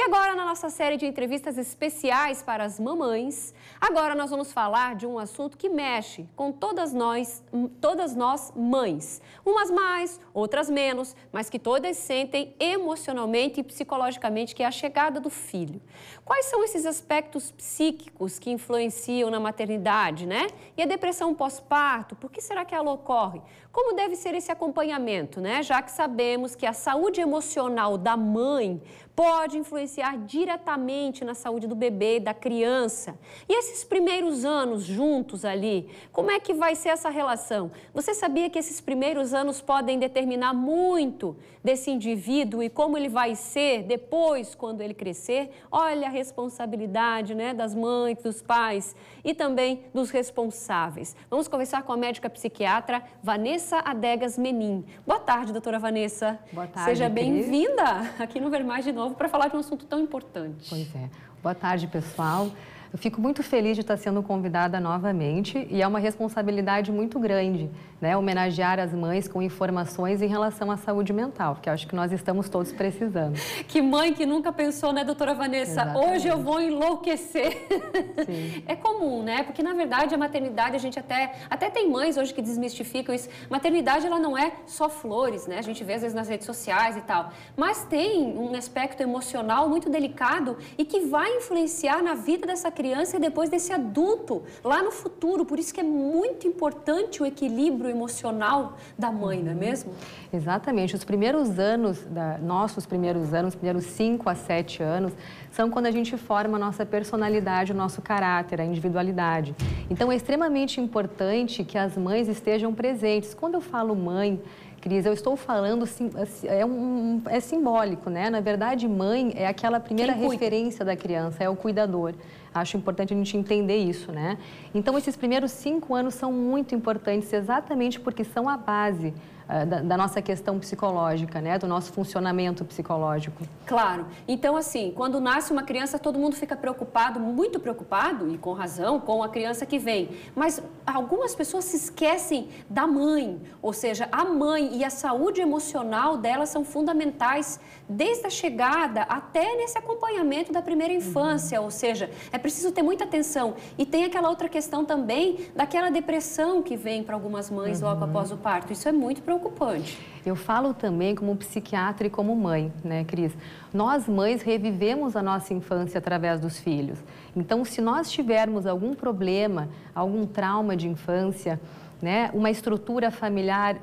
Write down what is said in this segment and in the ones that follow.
agora, na nossa série de entrevistas especiais para as mamães, agora nós vamos falar de um assunto que mexe com todas nós mães. Umas mais, outras menos, mas que todas sentem emocionalmente e psicologicamente, que é a chegada do filho. Quais são esses aspectos psíquicos que influenciam na maternidade, né? E a depressão pós-parto, por que será que ela ocorre? Como deve ser esse acompanhamento, né? Já que sabemos que a saúde emocional da mãe pode influenciar diretamente na saúde do bebê, da criança. E esses primeiros anos juntos ali, como é que vai ser essa relação? Você sabia que esses primeiros anos podem determinar muito desse indivíduo e como ele vai ser depois, quando ele crescer? Olha a responsabilidade, né, das mães, dos pais e também dos responsáveis. Vamos conversar com a médica psiquiatra Vanessa Adegas Menin. Boa tarde, doutora Vanessa. Boa tarde, Seja bem-vinda aqui no Ver Mais de novo para falar de um assunto tão importante. Pois é. Boa tarde, pessoal. Eu fico muito feliz de estar sendo convidada novamente e é uma responsabilidade muito grande, né, homenagear as mães com informações em relação à saúde mental, que eu acho que nós estamos todos precisando. Que mãe que nunca pensou, né, doutora Vanessa? Exatamente. Hoje eu vou enlouquecer. Sim. É comum, né? Porque, na verdade, a maternidade, a gente até tem mães hoje que desmistificam isso. Maternidade, ela não é só flores, né? A gente vê, às vezes, nas redes sociais e tal. Mas tem um aspecto emocional muito delicado e que vai influenciar na vida dessa criança e depois desse adulto, lá no futuro. Por isso que é muito importante o equilíbrio emocional da mãe, não é mesmo? Exatamente. Os primeiros anos, nossos primeiros anos, primeiros 5 a 7 anos, são quando a gente forma a nossa personalidade, o nosso caráter, a individualidade. Então, é extremamente importante que as mães estejam presentes. Quando eu falo mãe, Cris, eu estou falando, é simbólico, né? Na verdade, mãe é aquela primeira referência da criança, é o cuidador. Acho importante a gente entender isso, né? Então, esses primeiros 5 anos são muito importantes exatamente porque são a base da nossa questão psicológica, né? Do nosso funcionamento psicológico. Claro. Então, assim, quando nasce uma criança, todo mundo fica preocupado, muito preocupado, e com razão, com a criança que vem. Mas algumas pessoas se esquecem da mãe, ou seja, a mãe e a saúde emocional dela são fundamentais desde a chegada até nesse acompanhamento da primeira infância, ou seja, é preciso ter muita atenção. E tem aquela outra questão também daquela depressão que vem para algumas mães logo após o parto. Isso é muito preocupante. Eu falo também como psiquiatra e como mãe, né, Cris? Nós, mães, revivemos a nossa infância através dos filhos. Então, se nós tivermos algum problema, algum trauma de infância, né, uma estrutura familiar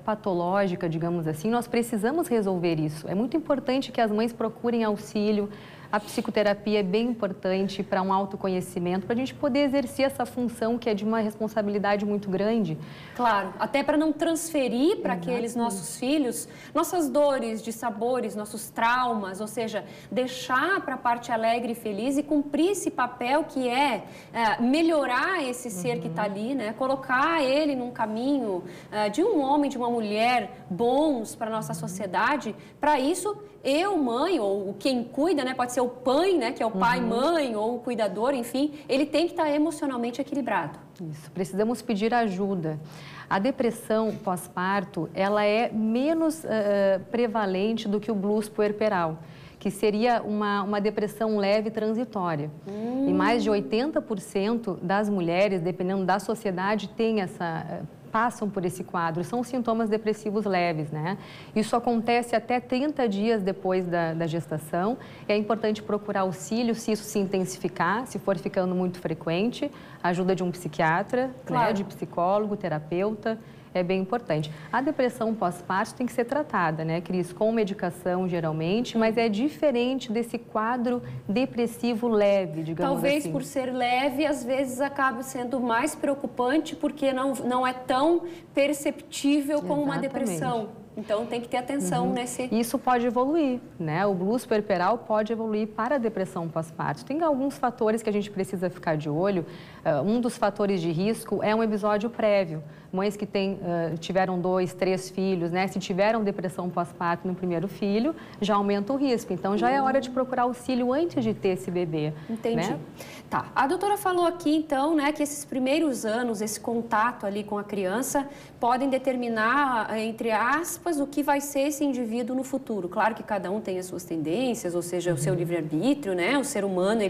patológica, digamos assim, nós precisamos resolver isso. É muito importante que as mães procurem auxílio. A psicoterapia é bem importante para um autoconhecimento, para a gente poder exercer essa função que é de uma responsabilidade muito grande. Claro, até para não transferir para aqueles nossos filhos nossas dores, de sabores, nossos traumas, ou seja, deixar para a parte alegre e feliz e cumprir esse papel que é melhorar esse ser que está ali, né? Colocar ele num caminho de um homem, de uma mulher bons para a nossa sociedade. Para isso, eu, mãe, ou quem cuida, né? Pode ser o pai, né? Que é o pai, mãe, ou o cuidador, enfim, ele tem que estar emocionalmente equilibrado. Isso, precisamos pedir ajuda. A depressão pós-parto, ela é menos prevalente do que o blues puerperal, que seria uma depressão leve e transitória. E mais de 80% das mulheres, dependendo da sociedade, passam por esse quadro, são sintomas depressivos leves, né? Isso acontece até 30 dias depois da gestação. É importante procurar auxílio se isso se intensificar, se for ficando muito frequente, ajuda de um psiquiatra, claro, né, de psicólogo, terapeuta. É bem importante. A depressão pós-parto tem que ser tratada, né, Cris? Com medicação, geralmente, mas é diferente desse quadro depressivo leve, digamos assim. Talvez por ser leve, às vezes acaba sendo mais preocupante porque não é tão perceptível como uma depressão. Então, tem que ter atenção nesse... Isso pode evoluir, né? O blues puerperal pode evoluir para a depressão pós-parto. Tem alguns fatores que a gente precisa ficar de olho. Um dos fatores de risco é um episódio prévio. Mães que tiveram 2, 3 filhos, né? Se tiveram depressão pós-parto no primeiro filho, já aumenta o risco. Então, já é hora de procurar auxílio antes de ter esse bebê. Entendi. Né? Tá. A doutora falou aqui, então, né, que esses primeiros anos, esse contato ali com a criança, podem determinar, entre aspas, aspas, o que vai ser esse indivíduo no futuro. Claro que cada um tem as suas tendências, ou seja, o seu livre-arbítrio, né? O ser humano,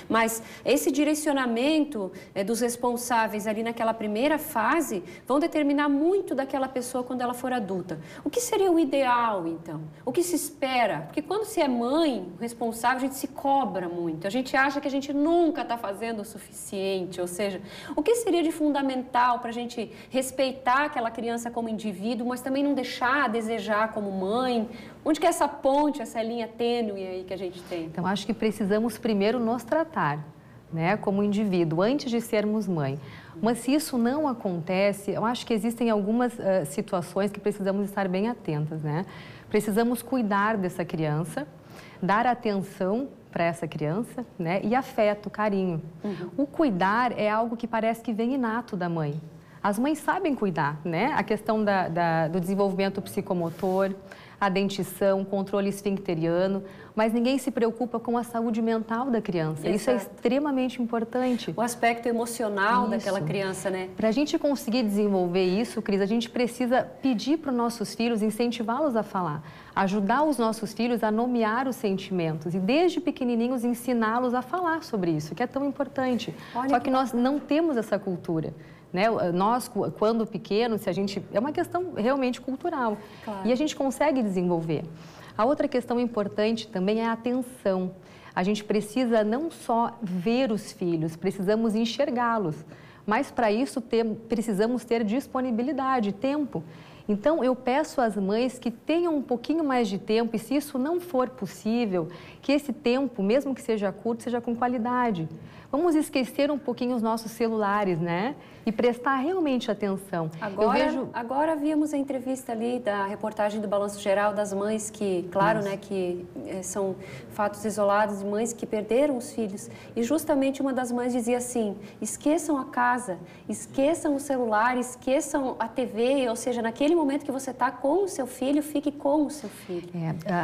mas esse direcionamento dos responsáveis ali naquela primeira fase vão determinar muito daquela pessoa quando ela for adulta. O que seria o ideal, então? O que se espera? Porque quando se é mãe, responsável, a gente se cobra muito. A gente acha que a gente nunca está fazendo o suficiente, ou seja, o que seria de fundamental para a gente respeitar aquela criança como indivíduo, mas também não deixar a desejar como mãe? Onde que é essa ponte, essa linha tênue aí que a gente tem? Então, acho que precisamos primeiro nos tratar, né, como indivíduo, antes de sermos mãe. Mas se isso não acontece, eu acho que existem algumas situações que precisamos estar bem atentas, né? Precisamos cuidar dessa criança, dar atenção para essa criança, né, e afeto, carinho. O cuidar é algo que parece que vem inato da mãe. As mães sabem cuidar, né? A questão do desenvolvimento psicomotor, a dentição, o controle esfincteriano, mas ninguém se preocupa com a saúde mental da criança. Exato. Isso é extremamente importante. O aspecto emocional daquela criança, né? Para a gente conseguir desenvolver isso, Cris, a gente precisa pedir para os nossos filhos, incentivá-los a falar, ajudar os nossos filhos a nomear os sentimentos e desde pequenininhos ensiná-los a falar sobre isso, que é tão importante. Só que nós não temos essa cultura. Né? Nós, quando pequenos, é uma questão realmente cultural. Claro. E a gente consegue desenvolver. A outra questão importante também é a atenção. A gente precisa não só ver os filhos, precisamos enxergá-los. Mas para isso precisamos ter disponibilidade, tempo. Então, eu peço às mães que tenham um pouquinho mais de tempo e, se isso não for possível, que esse tempo, mesmo que seja curto, seja com qualidade. Vamos esquecer um pouquinho os nossos celulares, né? E prestar realmente atenção. Agora vimos a entrevista ali da reportagem do Balanço Geral das mães que, claro, né, que são fatos isolados de mães que perderam os filhos. E justamente uma das mães dizia assim, esqueçam a casa, esqueçam o celular, esqueçam a TV, ou seja, naquele momento que você está com o seu filho, fique com o seu filho.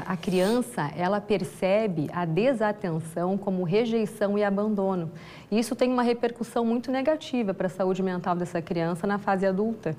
A criança, ela percebe a desatenção como rejeição e abandono. E isso tem uma repercussão muito negativa para a saúde mental dessa criança na fase adulta.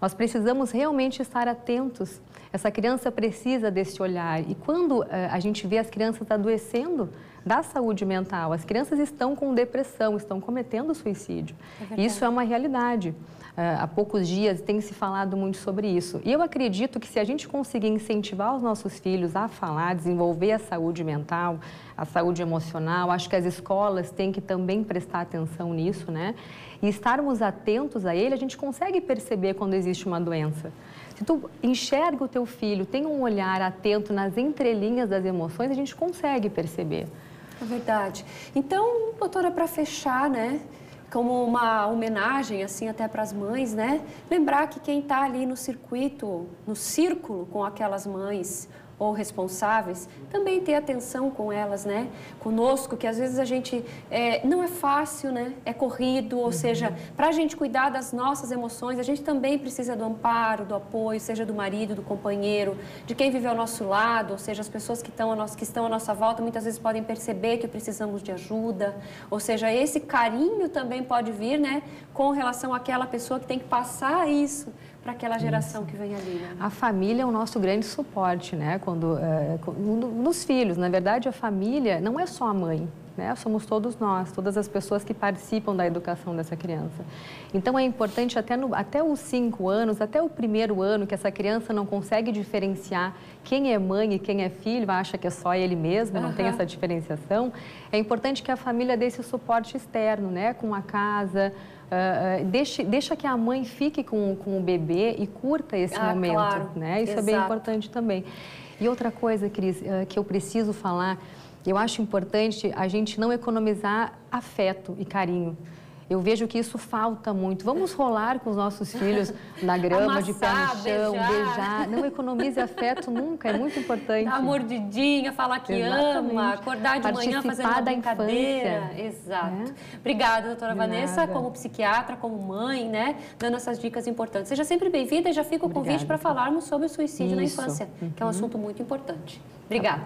Nós precisamos realmente estar atentos. Essa criança precisa desse olhar. E quando a gente vê as crianças adoecendo da saúde mental, as crianças estão com depressão, estão cometendo suicídio. Isso é uma realidade. Há poucos dias tem se falado muito sobre isso. E eu acredito que se a gente conseguir incentivar os nossos filhos a falar, desenvolver a saúde mental, a saúde emocional, acho que as escolas têm que também prestar atenção nisso, né? E estarmos atentos a ele, a gente consegue perceber quando existe uma doença. Se tu enxerga o teu filho, tem um olhar atento nas entrelinhas das emoções, a gente consegue perceber. É verdade. Então, doutora, para fechar, né? Como uma homenagem, assim, até para as mães, né? Lembrar que quem está ali no circuito, no círculo com aquelas mães ou responsáveis, também ter atenção com elas, né? Conosco, que às vezes a gente não é fácil, né? É corrido, ou seja, para a gente cuidar das nossas emoções, a gente também precisa do amparo, do apoio, seja do marido, do companheiro, de quem vive ao nosso lado, ou seja, as pessoas que estão à nossa volta muitas vezes podem perceber que precisamos de ajuda, ou seja, esse carinho também pode vir, né? Com relação àquela pessoa que tem que passar isso para aquela geração que vem ali, né? A família é o nosso grande suporte, né? Nos filhos, na verdade, a família não é só a mãe, né? Somos todos nós, todas as pessoas que participam da educação dessa criança. Então, é importante até os 5 anos, até o primeiro ano, que essa criança não consegue diferenciar quem é mãe e quem é filho, acha que é só ele mesmo, não tem essa diferenciação. É importante que a família dê esse suporte externo, né? Com a casa. Deixa que a mãe fique com o bebê e curta esse momento, claro. Né? Isso é bem importante também. E outra coisa, Cris, que eu preciso falar, eu acho importante a gente não economizar afeto e carinho. Eu vejo que isso falta muito. Vamos rolar com os nossos filhos na grama, amassar, de pé no chão, beijar. Não economize afeto nunca, é muito importante. Dar uma mordidinha, falar que ama, acordar de manhã fazendo uma brincadeira. Exato. Obrigada, doutora Vanessa, como psiquiatra, como mãe, né, dando essas dicas importantes. Seja sempre bem-vinda e já fica o convite para falarmos sobre o suicídio na infância, que é um assunto muito importante. Obrigada.